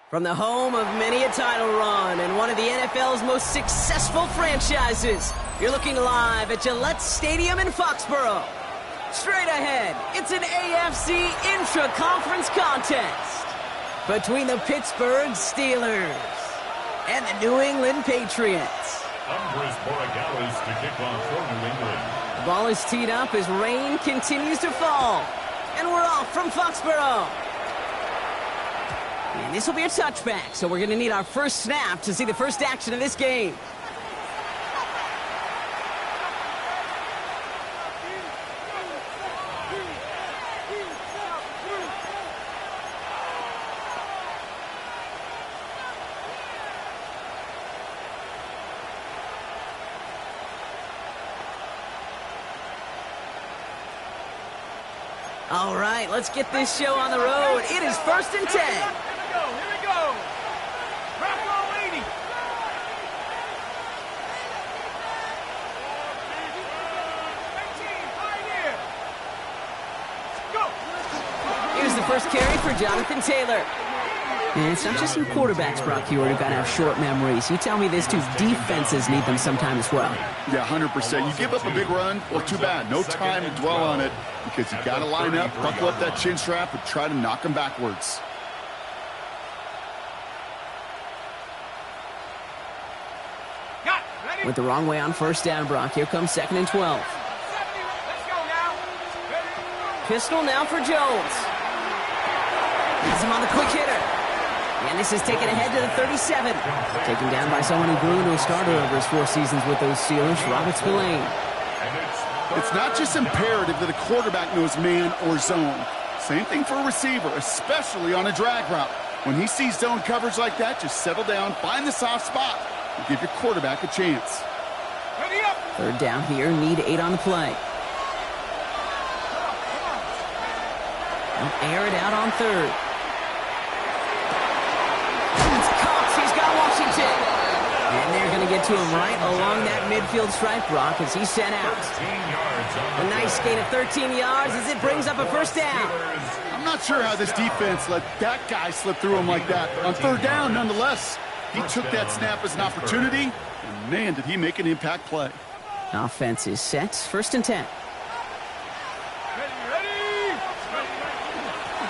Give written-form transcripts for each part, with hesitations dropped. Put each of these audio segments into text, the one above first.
From the home of many a title run and one of the NFL's most successful franchises, you're looking live at Gillette Stadium in Foxborough. Straight ahead, it's an AFC intra-conference contest between the Pittsburgh Steelers and the New England Patriots. Andres Borregales to kick off for New England. The ball is teed up as rain continues to fall. And we're off from Foxborough. And this will be a touchback, so we're going to need our first snap to see the first action of this game. All right, let's get this show on the road. It is 1st and 10. Here we go. Rocco 80. Here's the first carry for Jonathan Taylor. And it's not just some quarterbacks, Brock Huard, who've got to have short memories. You tell me this too, defenses need them sometime as well. Yeah, 100%. You give up a big run, well, too bad. No time to dwell on it because you got to line up, buckle up that chin strap, and try to knock them backwards. Went the wrong way on first down, Brock. Here comes 2nd and 12. Pistol now for Jones. Has him on the quick hitter. And this is taken ahead to the 37. Taken down by someone who grew into a starter over his 4 seasons with those Steelers, Robert Spillane. It's not just imperative that a quarterback knows man or zone. Same thing for a receiver, especially on a drag route. When he sees zone coverage like that, just settle down, find the soft spot, and give your quarterback a chance. 3rd down here, need 8 on the play. They'll air it out on 3rd. It's Cox, he's got Washington. And they're going to get to him right along that midfield stripe, Brock, as he's sent out. A nice gain of 13 yards as it brings up a first down. I'm not sure how this defense let that guy slip through him like that. On 3rd down, nonetheless, he took that snap as an opportunity, and man, did he make an impact play. Offense is set, 1st and 10.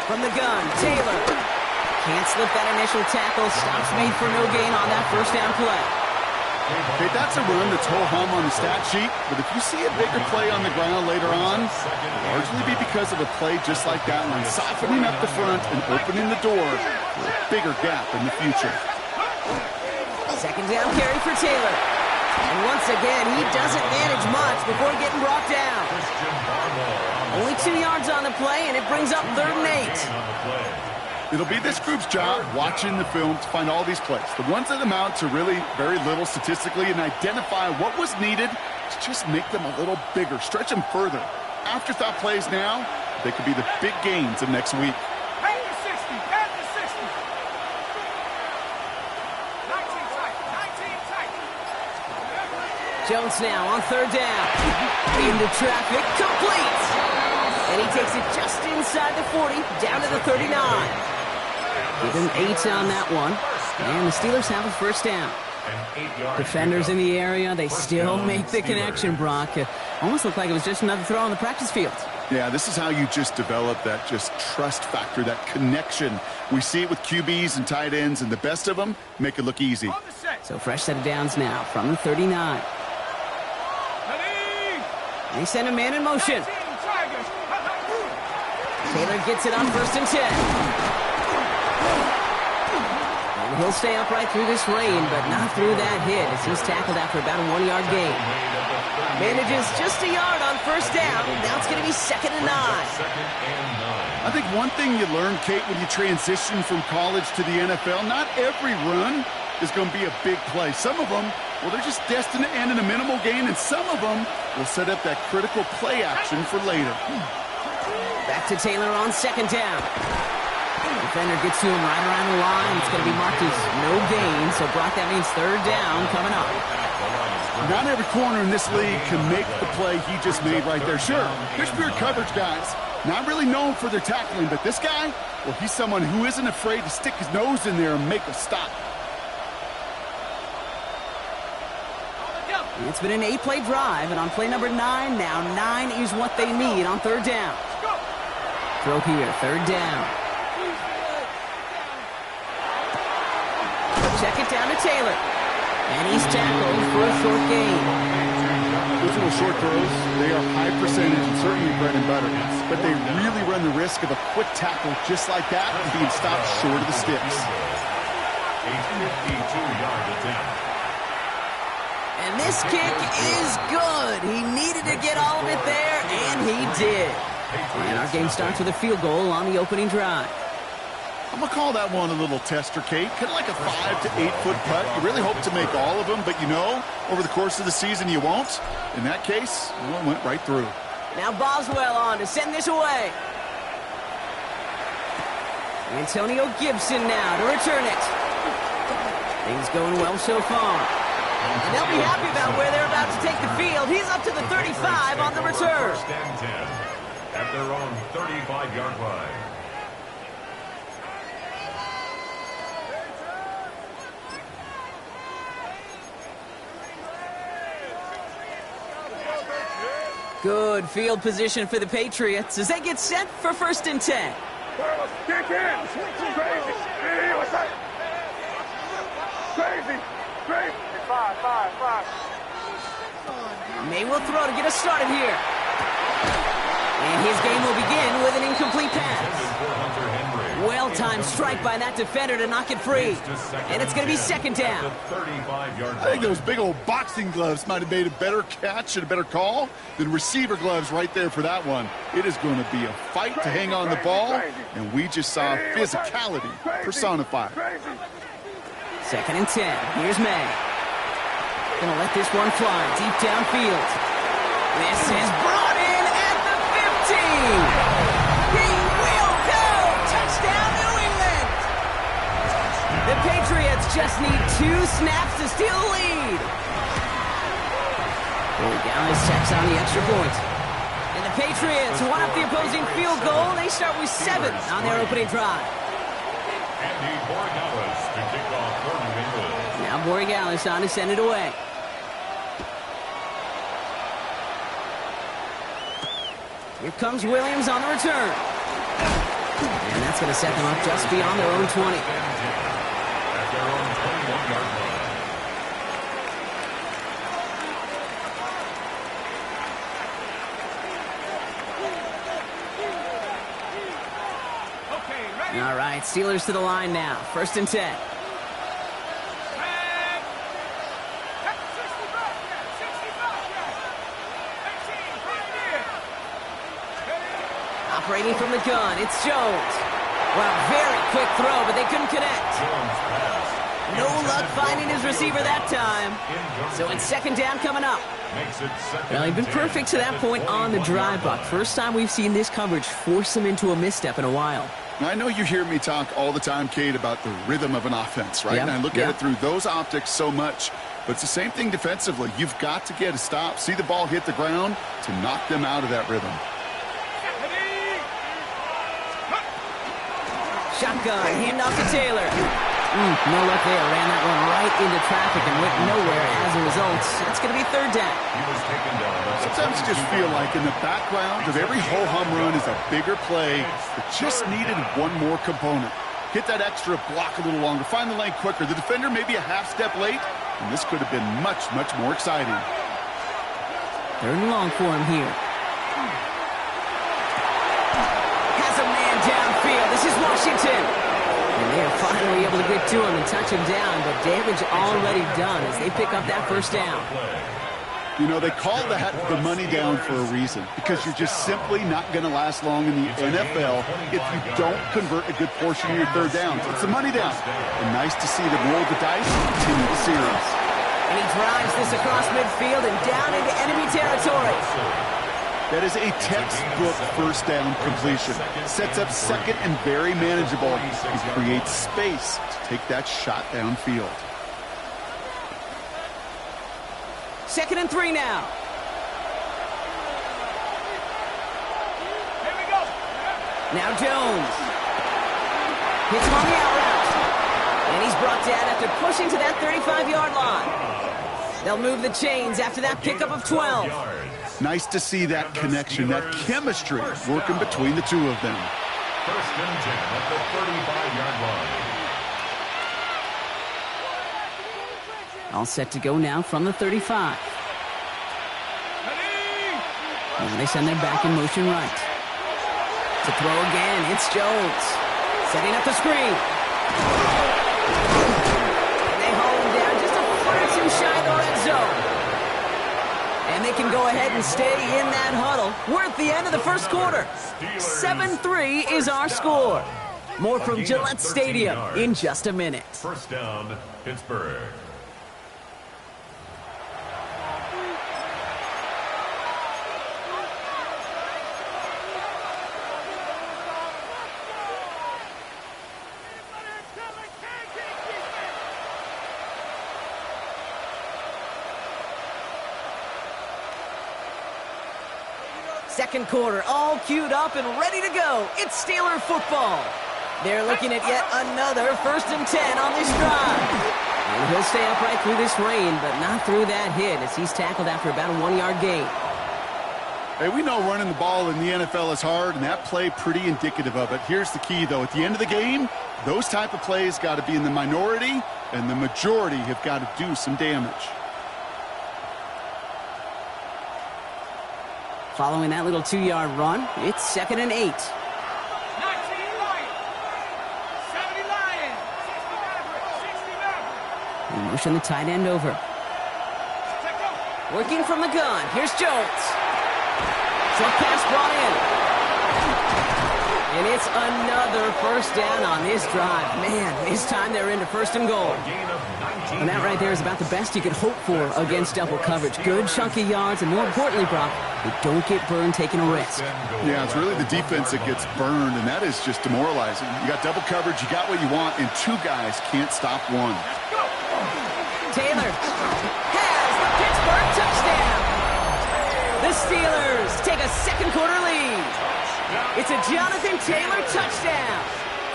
From the gun, Taylor. Can't slip that initial tackle. Stops made for no gain on that first down play. Okay, that's a run that's ho-hum on the stat sheet, but if you see a bigger play on the ground later on, it'll largely be because of a play just like that one, softening up the front and opening the door for a bigger gap in the future. 2nd down carry for Taylor. And once again, he doesn't manage much before getting brought down. Only 2 yards on the play, and it brings up 3rd and 8. It'll be this group's job watching the film to find all these plays. The ones that amount to really very little statistically and identify what was needed to just make them a little bigger, stretch them further. Afterthought plays now, they could be the big gains of next week. At the 60, at the 60. 19 tight. Jones now on 3rd down. Into traffic, complete. And he takes it just inside the 40, down to the 39. Give him 8 on that one. And the Steelers have a first down. Defenders in the area, they still make the connection, Brock. Almost looked like it was just another throw on the practice field. Yeah, this is how you just develop that just trust factor, that connection. We see it with QBs and tight ends, and the best of them make it look easy. So fresh set of downs now from the 39. They send a man in motion. Taylor gets it on 1st and 10. And he'll stay upright through this rain, but not through that hit as he's tackled after about a 1-yard gain. Manages just a yard on 1st down. Now it's going to be 2nd and 9. I think one thing you learn, Kate, when you transition from college to the NFL, not every run is going to be a big play. Some of them, well, they're just destined to end in a minimal gain, and some of them will set up that critical play action for later. Back to Taylor on 2nd down. Defender gets to him right around the line. It's going to be marked as no gain, so Brock, that means 3rd down coming up. Not every corner in this league can make the play he just made right there. Sure, there's pure coverage guys. Not really known for their tackling, but this guy, well, he's someone who isn't afraid to stick his nose in there and make a stop. It's been an 8-play drive, and on play number 9 now, 9 is what they need on 3rd down. Throw here, 3rd down. Check it down to Taylor. And he's tackled for a short gain. Those little short throws, they are high percentage and certainly bread and butter. But they really run the risk of a quick tackle just like that and being stopped short of the sticks. A 52-yard attempt. And this kick is good. He needed to get all of it there, and he did. And our game starts with a field goal on the opening drive. I'm going to call that one a little tester, Kate. Kind of like a 5 to 8 foot putt. You really hope to make all of them, but you know, over the course of the season you won't. In that case, well, it went right through. Now Boswell on to send this away. Antonio Gibson now to return it. Things going well so far. And they'll be happy about where they're about to take the field. He's up to the 35 on the return. 1st and 10 at their own 35-yard line. Good field position for the Patriots as they get set for 1st and 10. Kick in! Crazy! Crazy! Crazy! 5. May will throw to get us started here. And his game will begin with an incomplete pass. Well-timed strike by that defender to knock it free. And it's going to be 2nd down. I think those big old boxing gloves might have made a better catch and a better call than receiver gloves right there for that one. It is going to be a fight to hang on the ball, and we just saw physicality personified. 2nd and 10. Here's May. Gonna let this one fly deep downfield. This is brought in at the 15. He will go! Touchdown, New England! The Patriots just need 2 snaps to steal the lead. Gallis tacks on the extra point. And the Patriots want up the opposing field goal. They start with 7 on their opening drive. Andy Borregales to kick off for New England. Now Borregales on to send it away. Here comes Williams on the return. And that's going to set them up just beyond their own 20. At their own 21-yard line. All right, Steelers to the line now. 1st and 10. Operating from the gun, it's Jones. Well, very quick throw, but they couldn't connect. No luck finding his receiver that time. So it's 2nd down coming up. Well, he's been perfect to that point on the drive, Buck. First time we've seen this coverage force him into a misstep in a while. Now, I know you hear me talk all the time, Kate, about the rhythm of an offense, right? Yep. And I look at it through those optics so much. But it's the same thing defensively. You've got to get a stop, see the ball hit the ground to knock them out of that rhythm. Shotgun, handoff to Taylor. No luck there. Ran that one right into traffic and went nowhere as a result. It's going to be third down. He was taken down. Sometimes you just feel like in the background of every ho-hum run is a bigger play that just needed one more component. Hit that extra block a little longer. Find the lane quicker. The defender may be a half step late, and this could have been much, much more exciting. Third and long for him here. Has a man downfield. This is Washington. And they are finally able to get to him and touch him down, but damage already done as they pick up that first down. You know, they call that the money down for a reason, because you're just simply not going to last long in the NFL if you don't convert a good portion of your third downs. It's a money down. And nice to see them roll the dice and continue the series. And he drives this across midfield and down into enemy territory. That is a textbook first down completion. Sets up second and very manageable. He creates space to take that shot downfield. 2nd and 3 now. Here we go. Now Jones. Hits him on the out route. And he's brought down after pushing to that 35-yard line. They'll move the chains after that pickup of 12. Nice to see that connection, that chemistry working between the two of them. First and 10 at the 35-yard line. All set to go now from the 35. And they send their back in motion right. To throw again, it's Jones. Setting up the screen. And they haul him down just a foot or two shy of the red zone. And they can go ahead and stay in that huddle. We're at the end of the first quarter. 7-3 is our score. More from Gillette Stadium in just a minute. First down, Pittsburgh. Second quarter, all queued up and ready to go. It's Steeler football. They're looking at yet another 1st and 10 on this drive. And he'll stay upright through this rain, but not through that hit as he's tackled after about a 1-yard gain. Hey, we know running the ball in the NFL is hard, and that play pretty indicative of it. Here's the key, though. At the end of the game, those type of plays got to be in the minority, and the majority have got to do some damage. Following that little 2-yard run, it's 2nd and 8. 19 Lions. 70 Lions. 60 Mavericks. 60 Mavericks. They motion the tight end over. Working from the gun, here's Jones. Short pass brought in. And it's another first down on this drive. Man, this time they're into 1st and goal. And that right there is about the best you could hope for against double coverage. Good chunky yards, and more importantly, Brock, they don't get burned taking a risk. Yeah, it's really the defense that gets burned, and that is just demoralizing. You got double coverage, you got what you want, and two guys can't stop one. Taylor has the Pittsburgh touchdown. The Steelers take a second quarter lead. It's a Jonathan Taylor touchdown.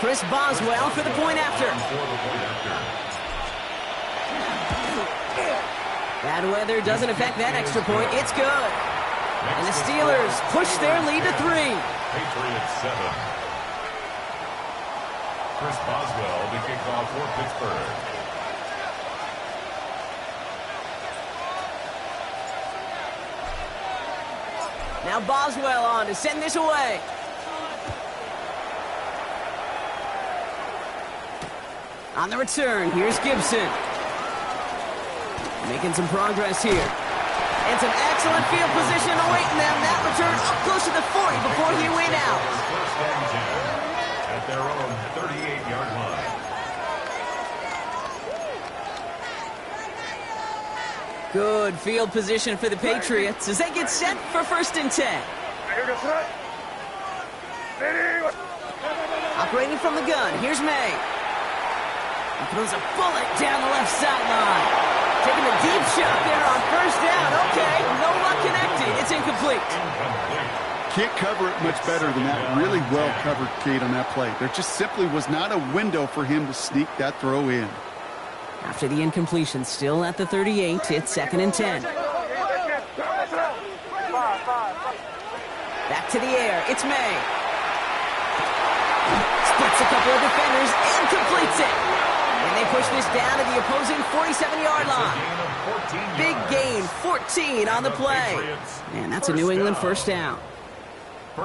Chris Boswell for the point after. Bad weather doesn't affect that extra point. It's good. And the Steelers push their lead to 3. Patriots 7. Chris Boswell to kick off for Pittsburgh. Now Boswell on to send this away. On the return, here's Gibson. Making some progress here. And some excellent field position awaiting them. That return up close to the 40 before he went out. First and 10 at their own 38-yard line. Good field position for the Patriots as they get set for 1st and 10. Operating from the gun, here's May. He throws a bullet down the left sideline. Taking a deep shot there on 1st down. Okay, no luck connecting. It's incomplete. Can't cover it much better than that. Really well covered, Kate, on that play. There just simply was not a window for him to sneak that throw in. After the incompletion, still at the 38, it's 2nd and 10. Back to the air, it's May. Splits a couple of defenders and completes it. And they push this down to the opposing 47-yard line. Big gain, 14 on the play. And that's a New England first down.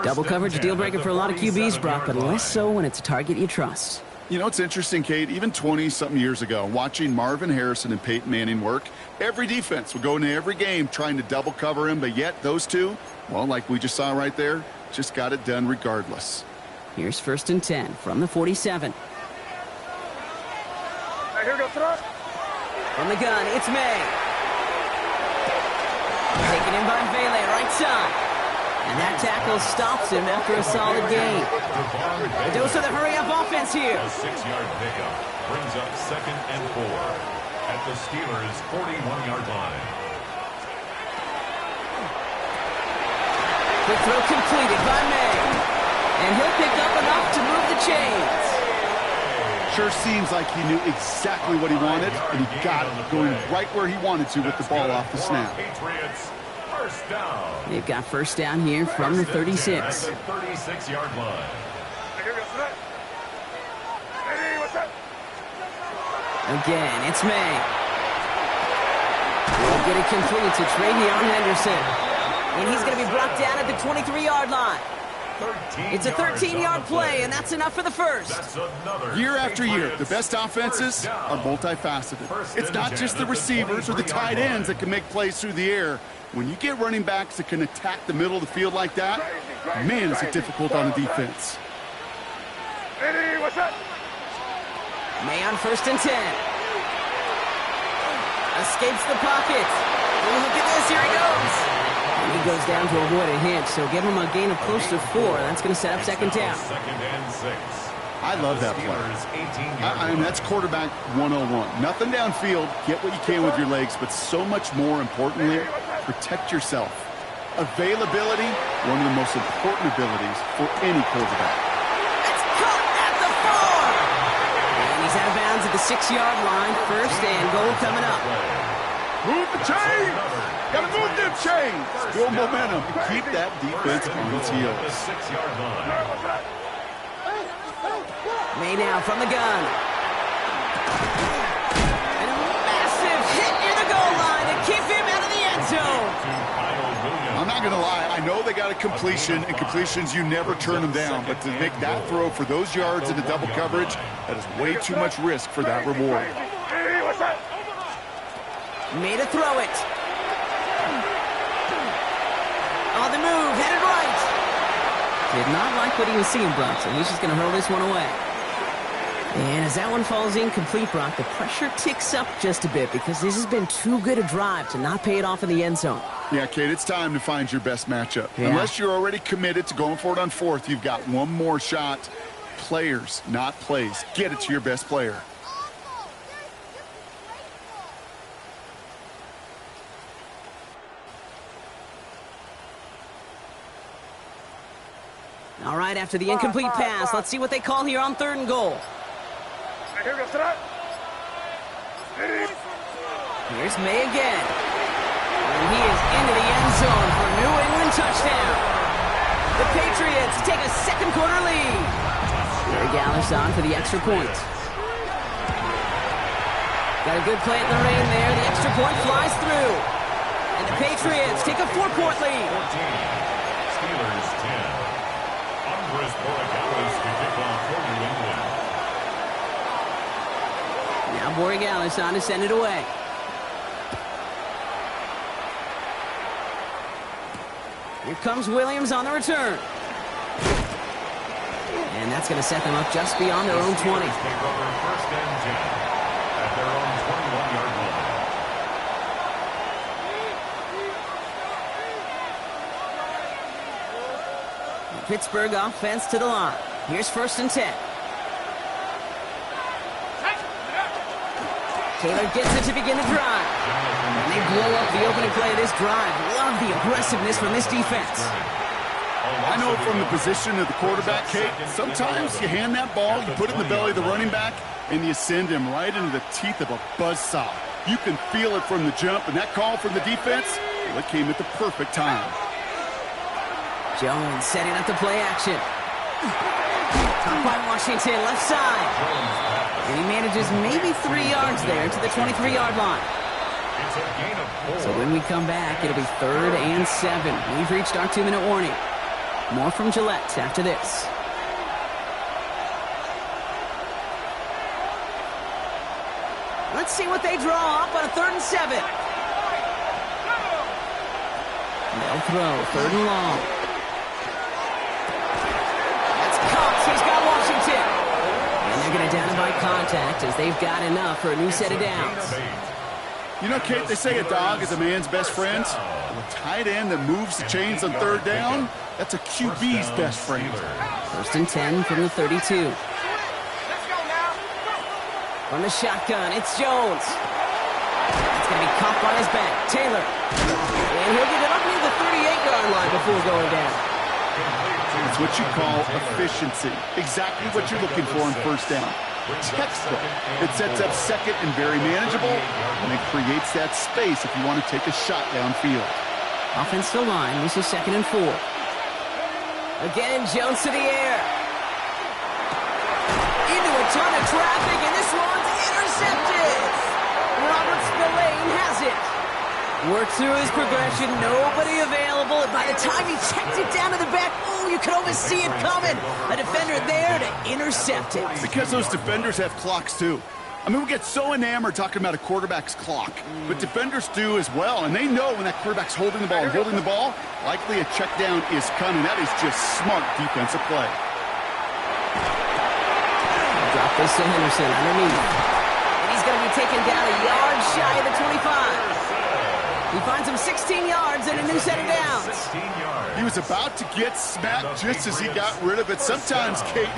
Double coverage, deal breaker for a lot of QBs, Brock, but less so when it's a target you trust. You know, it's interesting, Kate, even 20-something years ago, watching Marvin Harrison and Peyton Manning work, every defense would go into every game trying to double cover him, but yet those two, well, like we just saw right there, just got it done regardless. Here's 1st and 10 from the 47. From the gun, it's May. Taken in by Vele, right side. And that tackle stops him after a solid gain. A dose of the hurry-up offense here. A 6-yard pickup brings up 2nd and 4 at the Steelers' 41-yard line. Quick throw completed by May. And he'll pick up enough to move the chains. Sure seems like he knew exactly what he wanted, and he got it going right where he wanted to with the ball off the snap. Patriots, first down. They've got first down here from the 36. 36-yard line. Again, it's May. We'll get it complete to Travion Henderson. And he's going to be brought down at the 23-yard line. It's a 13-yard play, and that's enough for the first. Year after year, the best offenses are multifaceted. It's not just the receivers or the tight ends that can make plays through the air. When you get running backs that can attack the middle of the field like that, man, is it difficult on the defense. May on 1st and 10. Escapes the pocket. Oh, look at this, here he goes. And he goes down to avoid a hit, so give him a gain of close to 4. That's going to set up 2nd down. 2nd and 6. I love that play. I mean, that's quarterback 101. Nothing downfield, get what you can with your legs, but so much more importantly, protect yourself. Availability, one of the most important abilities for any quarterback. It's caught at the 4. And he's out of bounds at the 6-yard line. 1st and goal coming up. Move the chains! Gotta move them chains! Build momentum and keep that defense on its heels. 6-yard line. May now from the gun. And a massive hit near the goal line to keep him out of the end zone. I'm not going to lie. I know they got a completion, and completions, you never turn them down. But to make that throw for those yards into double coverage, that is way too much risk for that reward. Made a throw it. On the move, headed right. Did not like what he was seeing, Brock, so he's just going to hurl this one away. And as that one falls incomplete, Brock, the pressure ticks up just a bit because this has been too good a drive to not pay it off in the end zone. Yeah, Kate, it's time to find your best matchup. Yeah. Unless you're already committed to going for it on 4th, you've got one more shot. Players, not plays. Get it to your best player. All right, after the incomplete pass, let's see what they call here on 3rd and goal. Here's May again. And he is into the end zone for a New England touchdown. The Patriots take a 2nd quarter lead. Gary Gallis on for the extra point. Got a good play at the rain there. The extra point flies through. And the Patriots take a 4-point lead. 14. Steelers 10. Andres Borregales to kick off for New England. Now Borregales on to send it away. Here comes Williams on the return. And that's going to set them up just beyond their own 20. Take over 1st and 10 at their own 21-yard line. Pittsburgh offense to the line. Here's 1st and 10. Taylor gets it to begin the drive. And they blow up the opening play of this drive. Love the aggressiveness from this defense. I know from the position of the quarterback, Kate, sometimes you hand that ball, you put it in the belly of the running back, and you send him right into the teeth of a buzzsaw. You can feel it from the jump, and that call from the defense, well, it came at the perfect time. Jones setting up the play action. Top by Washington, left side. And he manages maybe 3 yards there to the 23-yard line. It's a gain of 4. So when we come back, it'll be 3rd and 7. We've reached our 2-minute warning. More from Gillette after this. Let's see what they draw up on a 3rd and 7. They'll throw 3rd and long. That's Cox. He's got Washington. And they're going to down him by contact as they've got enough for a new set of downs. You know, Kate, they say a dog is a man's best friend. A tight end that moves the chains on 3rd down, that's a QB's best friend. 1st and 10 from the 32. From the shotgun, it's Jones. It's going to be caught by his back. Taylor. And he'll get it up near the 38-yard line before going down. It's what you call efficiency. Exactly what you're looking for on 1st down. Textbook. It sets up 2nd and very manageable, and it creates that space if you want to take a shot downfield. Offensive line, this is 2nd and 4. Again, Jones to the air. Into a ton of traffic, and this one's intercepted. Robert Spillane has it. Worked through his progression, nobody available, and by the time he checked it down to the back, oh, you could almost see it coming. A defender there to intercept it. Because those defenders have clocks, too. I mean, we get so enamored talking about a quarterback's clock, but defenders do as well, and they know when that quarterback's holding the ball, likely a check down is coming. That is just smart defensive play. Drop this to Henderson underneath. And he's going to be taken down a yard shy of the 25. He finds him 16 yards and a new set of downs. He was about to get smacked just as he got rid of it. Sometimes, Kate,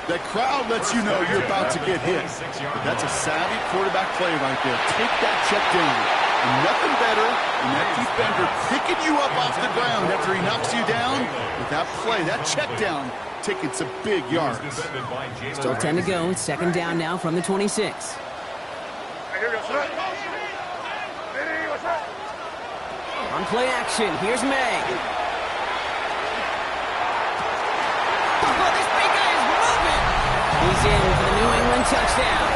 that crowd lets you know you're about to get hit. But that's a savvy quarterback play right there. Take that check down. And nothing better than that defender picking you up off the ground after he knocks you down. With that play, that check down, taking some big yards. Still 10 to go. It's 2nd down now from the 26. On play action, here's May. Oh, this big guy is moving. He's in for the New England touchdown.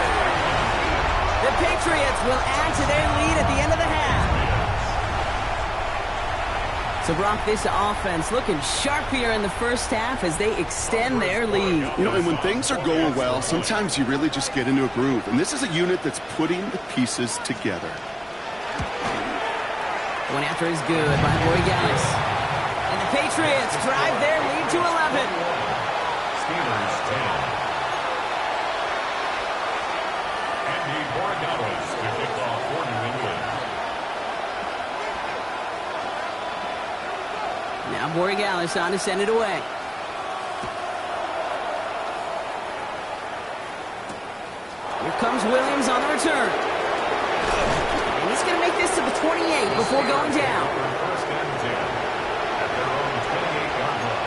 The Patriots will add to their lead at the end of the half. So, Brock, this offense looking sharp here in the 1st half as they extend their lead. You know, and when things are going well, sometimes you really just get into a groove. And this is a unit that's putting the pieces together. One after is good by Borregales. And the Patriots drive their lead to 11. Steelers 10. Andy Borregales to kick off for New England. Now Borregales on to send it away. Here comes Williams on the return. And he's going to make this to the 28 before going down. 1st and 10 at their own 28-yard line.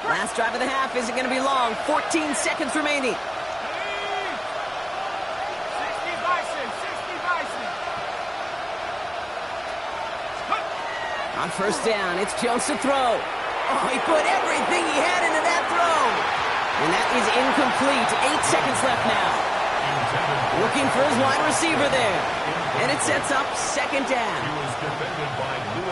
Last drive of the half isn't going to be long. 14 seconds remaining. 60 Bison. On 1st down, it's Jones to throw. Oh, he put everything he had into that throw. And that is incomplete. 8 seconds left now. Looking for his wide receiver there. And it sets up 2nd down.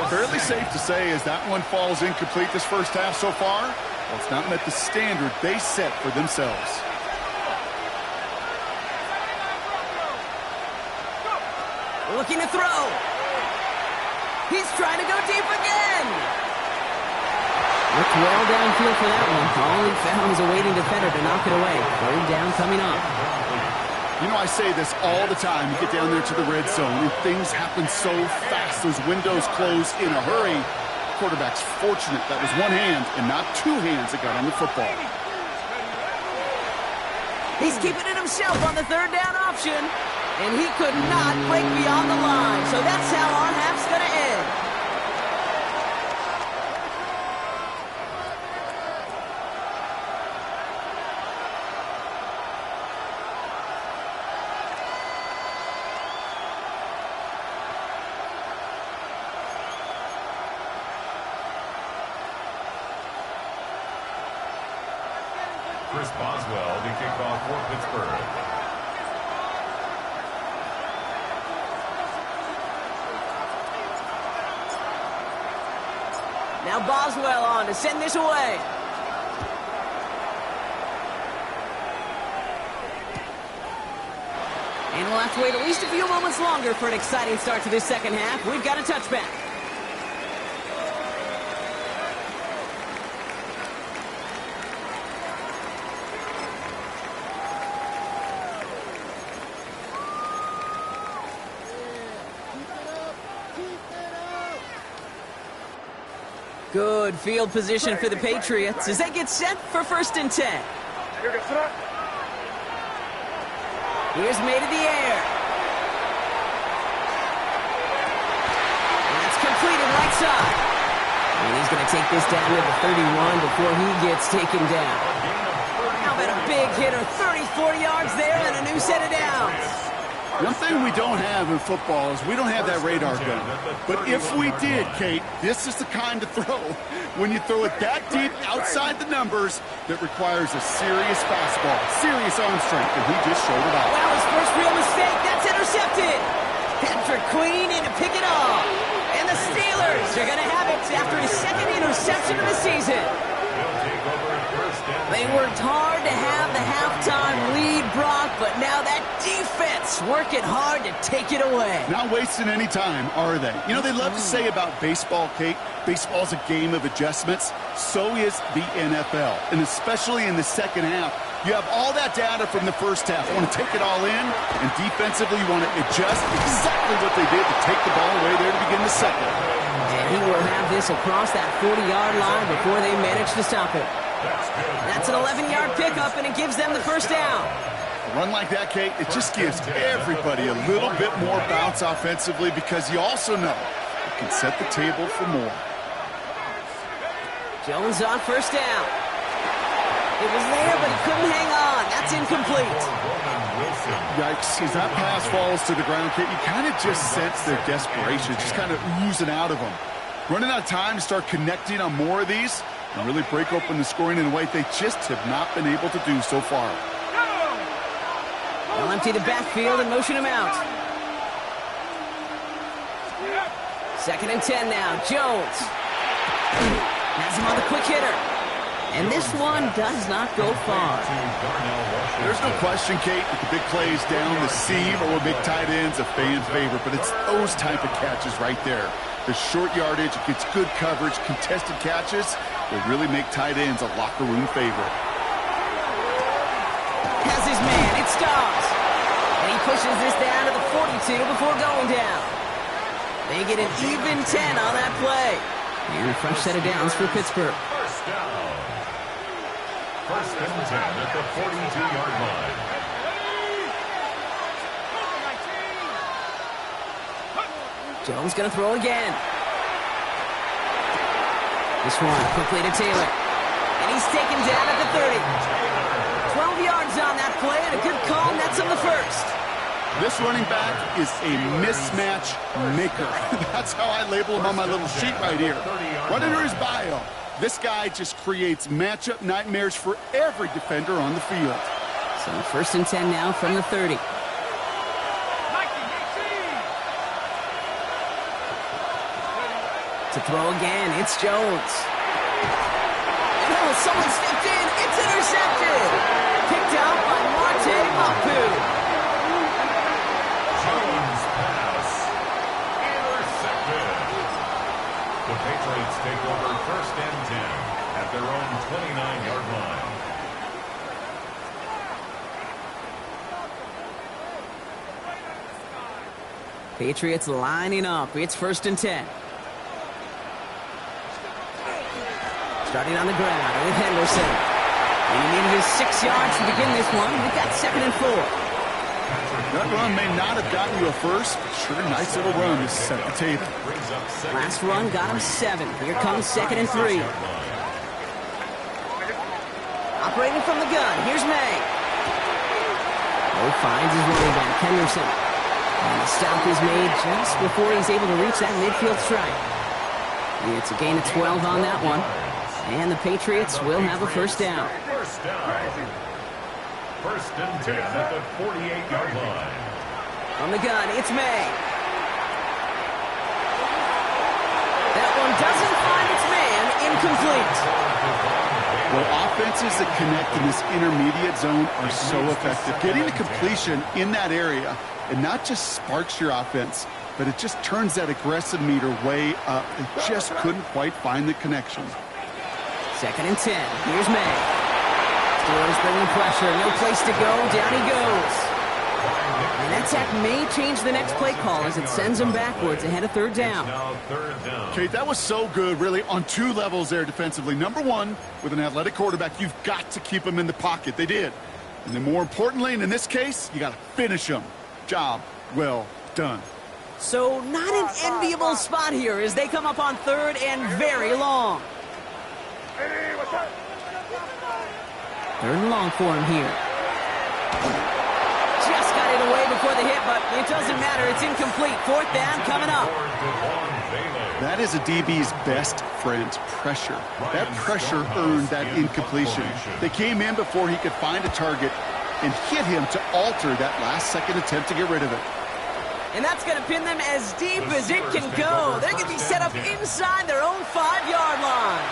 Fairly safe to say as that one falls incomplete this 1st half so far. Well, it's not met the standard they set for themselves. Looking to throw. He's trying to go deep again. Looked well downfield for that one. All he found was a waiting defender to knock it away. 3rd down coming up. You know, I say this all the time. You get down there to the red zone, and things happen so fast. Those windows close in a hurry. Quarterback's fortunate that was one hand and not 2 hands that got on the football. He's keeping it himself on the third down option. And he could not break beyond the line. So that's how our half's going to end. Chris Boswell to kick off for Pittsburgh. Now Boswell on to send this away. And we'll have to wait at least a few moments longer for an exciting start to this second half. We've got a touchback. Good field position for the Patriots as they get set for 1st and 10. Here's made in the air. And that's completed right side. And he's going to take this down to the 31 before he gets taken down. How about a big hitter, 34 yards there and a new set of downs. One thing we don't have in football is we don't have that radar gun. But if we did, Kate, this is the kind of throw, when you throw it that deep outside the numbers, that requires a serious fastball, serious arm strength, and he just showed it off. Wow, his first real mistake, that's intercepted. Patrick Queen in to pick it off. And the Steelers are going to have it after his second interception of the season. They worked hard to have the halftime lead, Brock, but now that defense working hard to take it away. Not wasting any time, are they? You know, they love to say about baseball, Kate, baseball's a game of adjustments. So is the NFL, and especially in the second half. You have all that data from the first half. You want to take it all in, and defensively you want to adjust exactly what they did to take the ball away there to begin the second. And he will have this across that 40-yard line before they manage to stop it. That's an 11-yard pickup, and it gives them the first down. A run like that, Kate, it just gives everybody a little bit more bounce offensively because you also know it can set the table for more. Jones on first down. It was there, but he couldn't hang on. That's incomplete. Yikes, as that pass falls to the ground, Kate, you kind of just sense their desperation, just kind of oozing out of them. Running out of time to start connecting on more of these and really break open the scoring in a way they just have not been able to do so far. They'll empty the backfield and motion him out. 2nd and 10 now. Jones has him on the quick hitter. And this one does not go far. There's no question, Kate, that the big plays down the seam or big tight ends a fan favorite, but it's those type of catches right there. The short yardage, it gets good coverage, contested catches, they really make tight ends a locker room favorite. Has his man, it stops. And he pushes this down to the 42 before going down. They get an even 10 on that play. And a fresh set of downs for Pittsburgh. First down. 1st and 10 at the 42-yard line. Jones going to throw again. This one quickly to Taylor. And he's taken down at the 30. 12 yards on that play and a good call, and that's on the first. This running back is a mismatch maker. That's how I label him on my little sheet right here. Right under his bio. This guy just creates matchup nightmares for every defender on the field. So 1st and 10 now from the 30. To throw again, it's Jones. Oh, someone stepped in. It's intercepted. Picked out by Marte Mapu. Jones pass. Intercepted. The Patriots take over 1st and 10 at their own 29-yard line. Patriots lining up. It's 1st and 10. Starting on the ground with Henderson. And he needed his 6 yards to begin this one. We've got 2nd and 4. That run may not have gotten you a first, but sure nice little run to set the table. Last run got him 7. Here comes 2nd and 3. Operating from the gun, here's May. Finds his running back, Henderson. And the stop is made just before he's able to reach that midfield strike. It's a gain of 12 on that one. And the Patriots will have a first down. First down. 1st and 10 at the 48-yard line. On the gun, it's May. That one doesn't find its man, incomplete. Well, offenses that connect in this intermediate zone are so effective. Getting the completion in that area, it not just sparks your offense, but it just turns that aggressive meter way up. They just couldn't quite find the connection. 2nd and 10. Here's May. Steelers bringing pressure. No place to go. Down he goes. And that sack may change the next play call as it sends him backwards ahead of 3rd down. Okay, that was so good, really, on 2 levels there defensively. Number 1, with an athletic quarterback, you've got to keep him in the pocket. They did. And then more importantly, and in this case, you got to finish him. Job well done. So not an enviable spot here as they come up on 3rd and very long. 3rd and long for him here. Just got it away before the hit, but it doesn't matter. It's incomplete. 4th down coming up. That is a DB's best friend, pressure. That pressure earned that incompletion. They came in before he could find a target and hit him to alter that last-second attempt to get rid of it. And that's going to pin them as deep as it can go. They're going to be set up inside their own 5-yard line.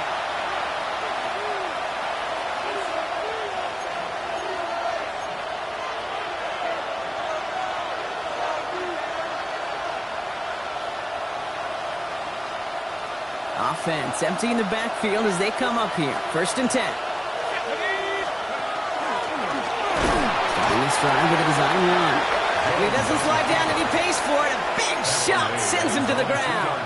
Offense emptying the backfield as they come up here. 1st and 10. Starting his stride with a design run. He doesn't slide down and he pays for it. A big shot sends him to the ground.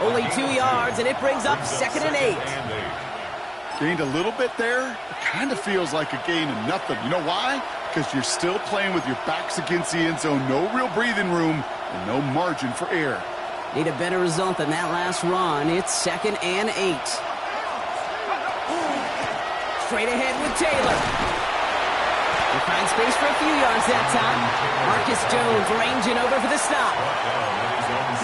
Only 2 yards, and it brings up 2nd and 8. Gained a little bit there. It kind of feels like a gain of nothing. You know why? Because you're still playing with your backs against the end zone. No real breathing room and no margin for error. Need a better result than that last run. It's 2nd and 8. Straight ahead with Taylor. He finds space for a few yards that time. Marcus Jones ranging over for the stop.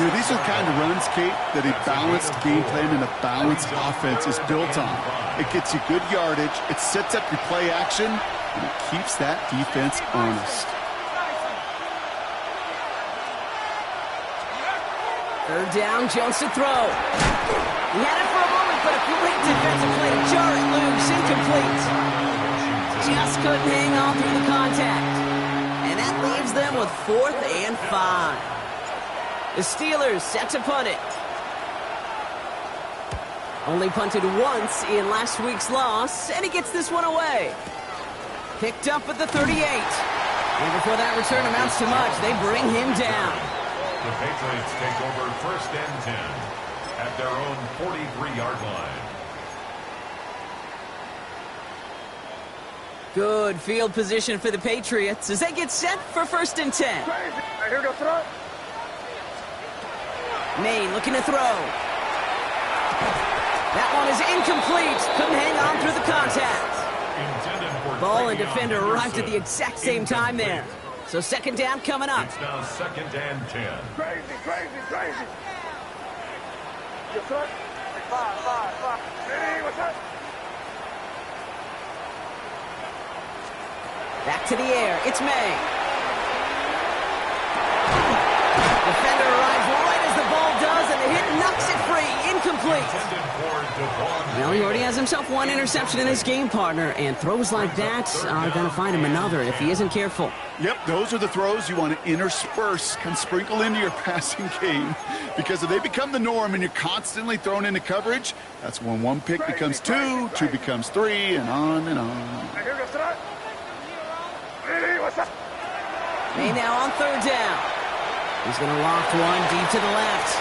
You know, these are the kind of runs, Kate, that a balanced game plan and a balanced offense is built on. It gets you good yardage, it sets up your play action, and it keeps that defense honest. 3rd down, Jones to throw. He had it for a moment, but a great defensive play to jar it loose, incomplete. Just couldn't hang on through the contact. And that leaves them with 4th and 5. The Steelers set to punt it. Only punted once in last week's loss, and he gets this one away. Picked up at the 38. And before that return amounts to much, they bring him down. The Patriots take over 1st and 10 at their own 43-yard line. Good field position for the Patriots as they get set for 1st and 10. Here we go, throw. May looking to throw. That one is incomplete. Couldn't hang on through the contact. Ball and defender arrived at the exact same time there. So 2nd down coming up. It's now 2nd and 10. Crazy. You throw. 5. Hey, what's up? Back to the air. It's May. Defender arrives right as the ball does, and the hit knocks it free. Incomplete. Well, he already has himself one interception in his game, partner, and throws like that are going to find him another if he isn't careful. Yep, those are the throws you want to intersperse, kind of sprinkle into your passing game. Because if they become the norm and you're constantly thrown into coverage, that's when 1 pick becomes 2, 2 becomes 3, and on and on. May now on 3rd down. He's going to loft one deep to the left.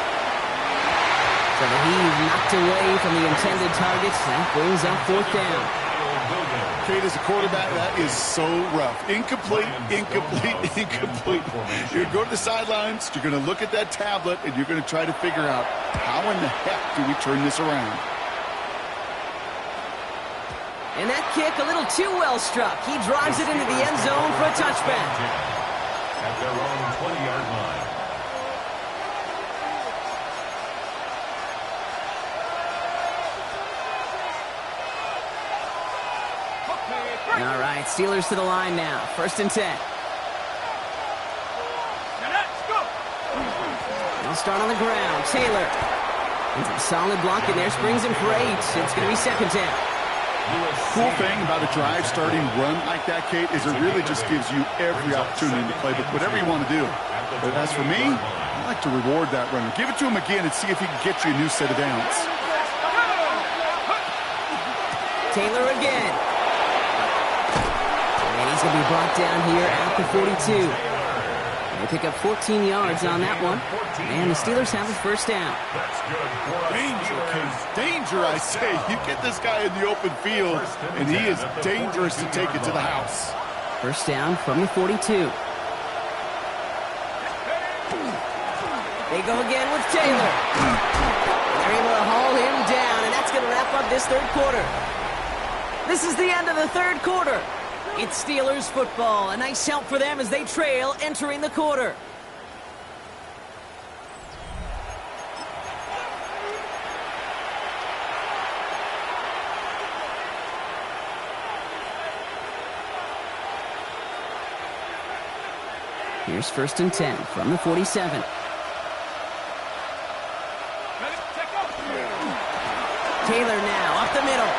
So the heave knocked away from the intended targets. That brings up 4th down. Kate, as a quarterback, that is so rough. Incomplete, incomplete, incomplete. You're going to go to the sidelines, you're going to look at that tablet, and you're going to try to figure out how in the heck do we turn this around. And that kick a little too well struck. He drives it into the end zone for a touchback. At their own 20-yard line. All right, Steelers to the line now. 1st and 10. They'll start on the ground. Taylor. And some solid blocking there. Springs him for 8. It's going to be 2nd down. Cool thing about a drive starting run like that, Kate, is it really just gives you every opportunity to play with whatever you want to do. But as for me, I like to reward that runner. Give it to him again and see if he can get you a new set of downs. Taylor again. And he's going to be brought down here at the 42. They pick up 14 yards on that one. And the Steelers have a 1st down. Danger, Kate. Danger, I say. You get this guy in the open field, and he is dangerous to take it to the house. 1st down from the 42. They go again with Taylor. They're able to haul him down, and that's going to wrap up this 3rd quarter. This is the end of the 3rd quarter. It's Steelers football. A nice help for them as they trail entering the quarter. Here's 1st and 10 from the 47. Taylor now up the middle.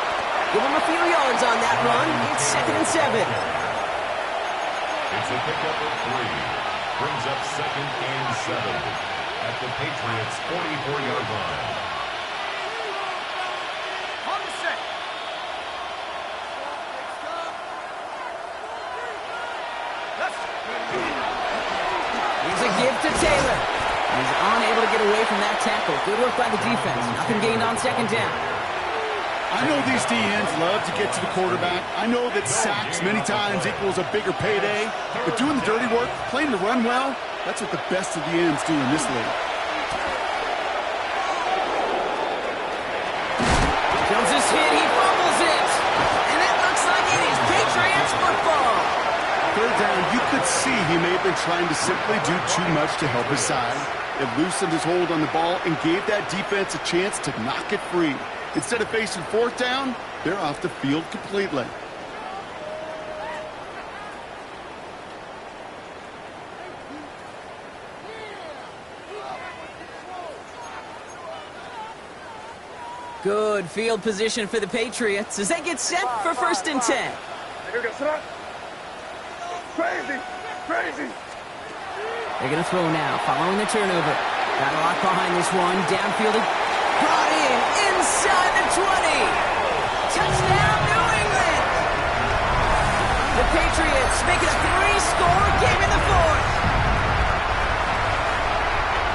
Give him a few yards on that run. It's 2nd and 7. It's a pickup of 3. Brings up 2nd and 7 at the Patriots' 44-yard line. On the set. Here's a give to Taylor. He's unable to get away from that tackle. Good work by the defense. Nothing gained on 2nd down. I know these DNs love to get to the quarterback. I know that sacks many times equals a bigger payday. But doing the dirty work, playing the run well, that's what the best of the ends do in this league. Comes his hit, he fumbles it. And it looks like it is Patriots football. 3rd down, you could see he may have been trying to simply do too much to help his side. It loosened his hold on the ball and gave that defense a chance to knock it free. Instead of facing 4th down, they're off the field completely. Good field position for the Patriots as they get set for 1st and 10. Crazy, crazy. They're going to throw now, following the turnover. Got a lot behind this one. Downfield, brought in inside the 20. Touchdown, New England. The Patriots make it a 3-score game in the 4th.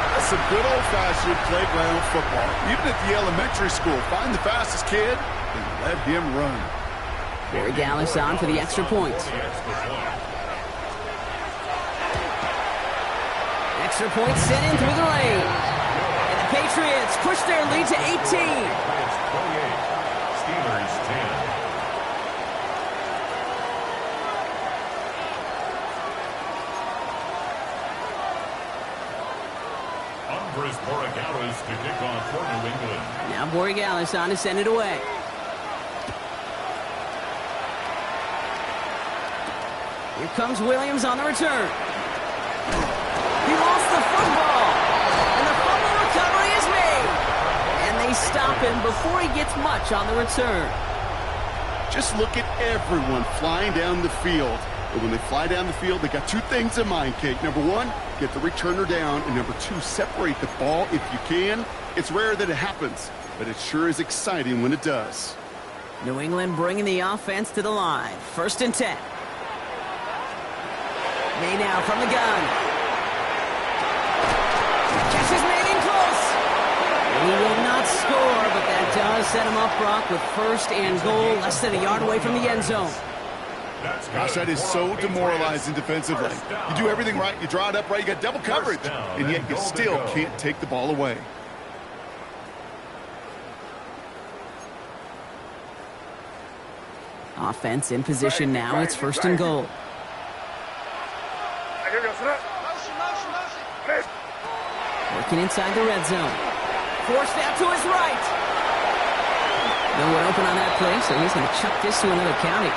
That's some good old-fashioned playground football. Even at the elementary school, find the fastest kid and let him run. Barry Gallis on for the extra point. Extra point sent in through the lane. And the Patriots push their lead to 18. It's 28. Steelers 10. Andres Borregales to kick off for New England. Now Borregales on to send it away. Here comes Williams on the return. He lost the football. And the fumble recovery is made. And they stop him before he gets much on the return. Just look at everyone flying down the field. But when they fly down the field, they got 2 things in mind, Kate. Number 1, get the returner down. And number 2, separate the ball if you can. It's rare that it happens, but it sure is exciting when it does. New England bringing the offense to the line. 1st and 10. May now from the gun. Catches made in close. And he will not score, but that does set him up, Brock, with first and goal, less than a yard away from the end zone. Gosh, that is so demoralizing defensively. You do everything right, you draw it up right, you got double coverage, and yet you still can't take the ball away. Offense in position now. It's first and goal. Working inside the red zone. Forced out to his right. No one open on that play, so he's going to chuck this to another county.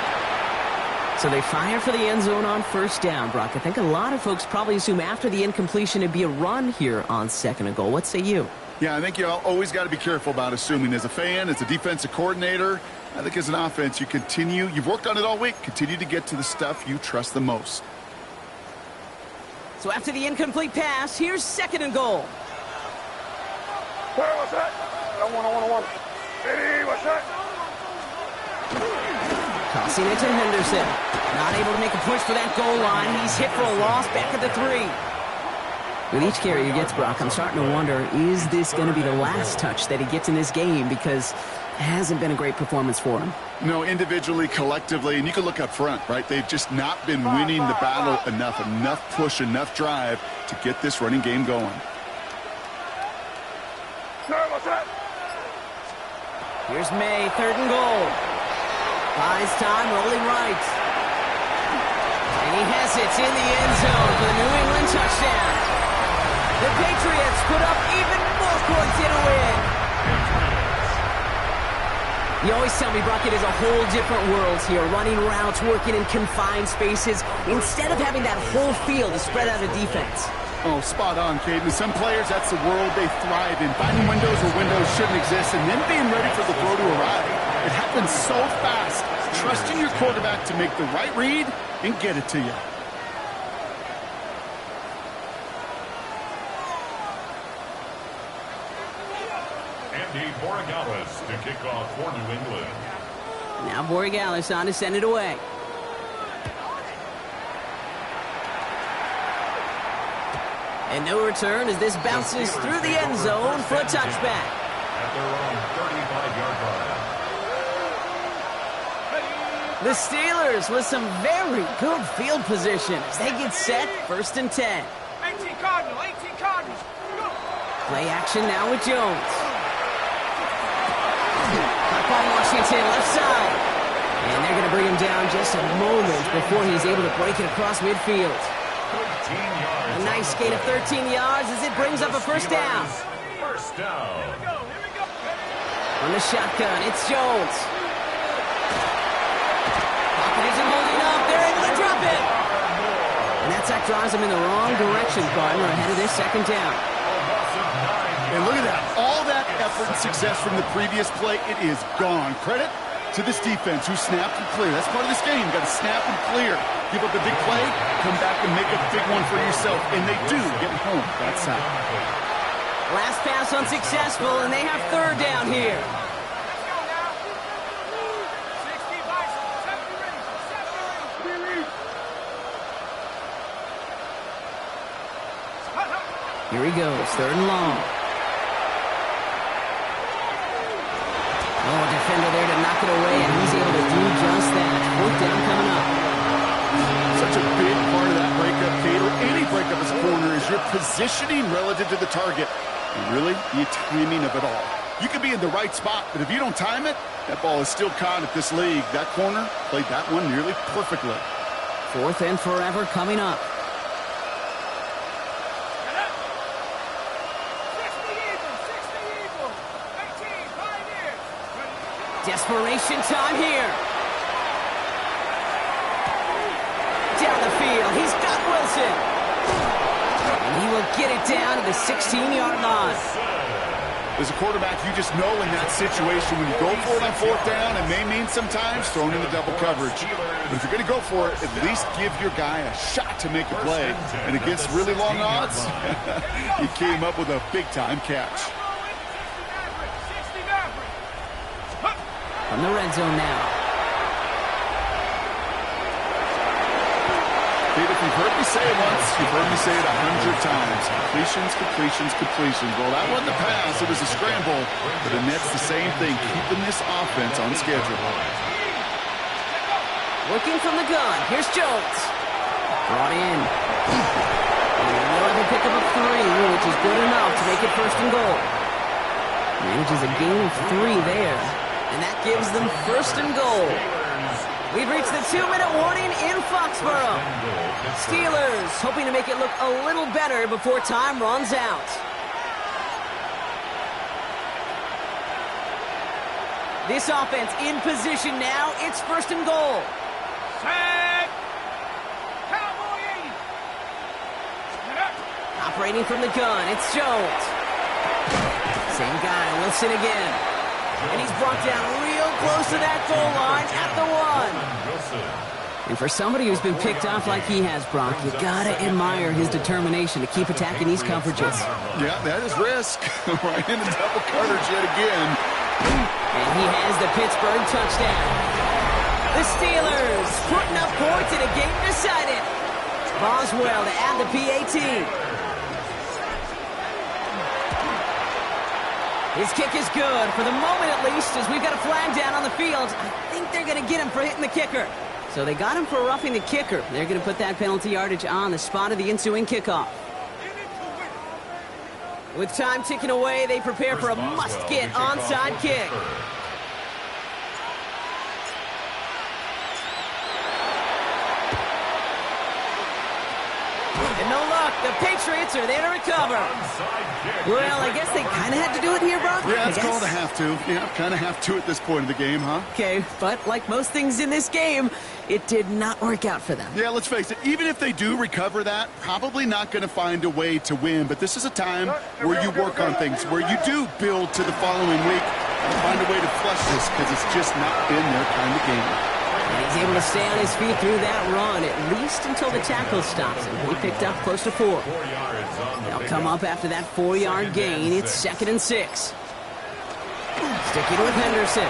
So they fire for the end zone on first down, Brock. I think a lot of folks probably assume after the incompletion it'd be a run here on second and goal. What say you? Yeah, I think you always got to be careful about assuming. As a fan, as a defensive coordinator, I think as an offense, you've worked on it all week, continue to get to the stuff you trust the most. So after the incomplete pass, here's second and goal. What's that? One. Ready, what's that? Tossing it to Henderson. Not able to make a push for that goal line. He's hit for a loss back at the 3. With each carry he gets, Brock, I'm starting to wonder, is this going to be the last touch that he gets in this game? Because it hasn't been a great performance for him. No, individually, collectively, and you can look up front, right? They've just not been winning the battle enough push, enough drive to get this running game going. Here's May, third and goal. Buys time, rolling right. And he has it in the end zone for the New England touchdown. The Patriots put up even more points in a win. You always tell me, Brock, it is a whole different world here. Running routes, working in confined spaces, instead of having that whole field to spread out a defense. Oh, spot on, Caden. Some players, that's the world they thrive in. Finding windows where windows shouldn't exist and then being ready for the throw to arrive. It happens so fast. Trusting your quarterback to make the right read and get it to you. Andy Borregales to kick off for New England. Now Borregales on to send it away. And no return as this bounces through the end zone for a touchback. At their own 35-yard line. The Steelers with some very good field position as they get set, first and 10. 18 Cardinals. Go. Play action now with Jones. Clock on Washington, left side. And they're going to bring him down just a moment before he's able to break it across midfield. 13 yards. A nice gain of 13 yards as it brings up a first down. First down. Here we go. On the shotgun, it's Jones. Pocket isn't holding up. They're able to drop it. And that sack drives him in the wrong direction, partner, ahead of this second down. And look at that. All that effort and success from the previous play, it is gone. Credit to this defense who snapped and cleared. That's part of this game. You got to snap and clear. Give up a big play, come back and make a big one for yourself. And they do get home that side. Last pass unsuccessful, and they have third down here. Let's go now. 60 Bison. 70 ready. Here he goes, third and long. Oh, defender there to knock it away, and he's able to do just that. Fourth down coming up. Such a big part of that breakup, Kate, or any breakup as a corner, is your positioning relative to the target. And really, the timing of it all. You could be in the right spot, but if you don't time it, that ball is still caught at this league. That corner played that one nearly perfectly. Fourth and forever coming up. 60 Eagles. 18 Pioneers. Desperation time here. Down the field, he's got Wilson. And he will get it down to the 16-yard line. As a quarterback, you just know in that situation when you go for it on fourth down, it may mean sometimes throwing into double coverage. But if you're going to go for it, at least give your guy a shot to make a play. And against really long odds, he came up with a big-time catch. 60 Maverick. From the red zone now. Pete, if you've heard me say it once, you've heard me say it 100 times. Completions, completions, completions. Well, that wasn't a pass. It was a scramble. But the Nets, the same thing, keeping this offense on schedule. Working from the gun. Here's Jones. Brought in. And he'll have a pickup of 3, which is good enough to make it first and goal. Manages a gain of 3 there. And that gives them first and goal. We've reached the 2-minute warning in Foxborough. Steelers hoping to make it look a little better before time runs out. This offense in position now. It's first and goal. Set. Cowboy 80. Set up. Operating from the gun, it's Jones. Same guy, Wilson again. And he's brought down real close to that goal line at the 1. And for somebody who's been picked off like he has, Brock, you gotta admire his determination to keep attacking these coverages. Yeah, that is risk. Right into double coverage yet again. And he has the Pittsburgh touchdown. The Steelers putting up points in a game decided. Boswell to add the PAT. His kick is good, for the moment at least, as we've got a flag down on the field. I think they're going to get him for hitting the kicker. So they got him for roughing the kicker. They're going to put that penalty yardage on the spot of the ensuing kickoff. With time ticking away, they prepare for a must-get onside kick. And no luck. The Patriots are there to recover. Well, I guess they kind of had to do it here, Brock. Yeah, it's called a have to. Yeah, kind of have to at this point in the game, huh? Okay, but like most things in this game, it did not work out for them. Yeah, let's face it. Even if they do recover that, probably not going to find a way to win. But this is a time where you work on things, where you do build to the following week and find a way to flush this, because it's just not been their kind of game. And he's able to stay on his feet through that run, at least until the tackle stops him. He picked up close to 4. They'll come up after that 4-yard gain. It's 2nd and 6. Sticking with Henderson.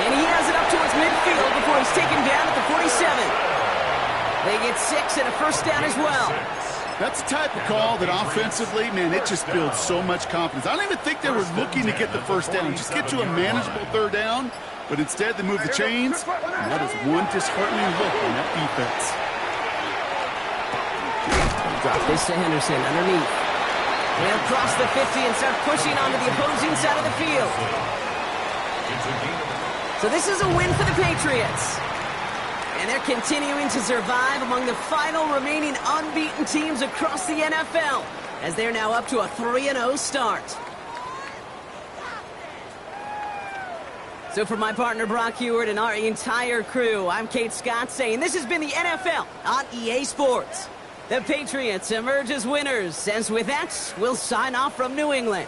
And he has it up towards midfield before he's taken down at the 47. They get 6 and a first down as well. That's the type of call that offensively, man, it just builds so much confidence. I don't even think they were looking to get the first down. Just get to a manageable 3rd down. But instead, they move the chains, and that is one disheartening look on that defense. Drop this to Henderson underneath. They'll cross the 50 and start pushing onto the opposing side of the field. So this is a win for the Patriots. And they're continuing to survive among the final remaining unbeaten teams across the NFL, as they're now up to a 3-0 start. So for my partner Brock Huard and our entire crew, I'm Kate Scott saying this has been the NFL on EA Sports. The Patriots emerge as winners, and with that, we'll sign off from New England.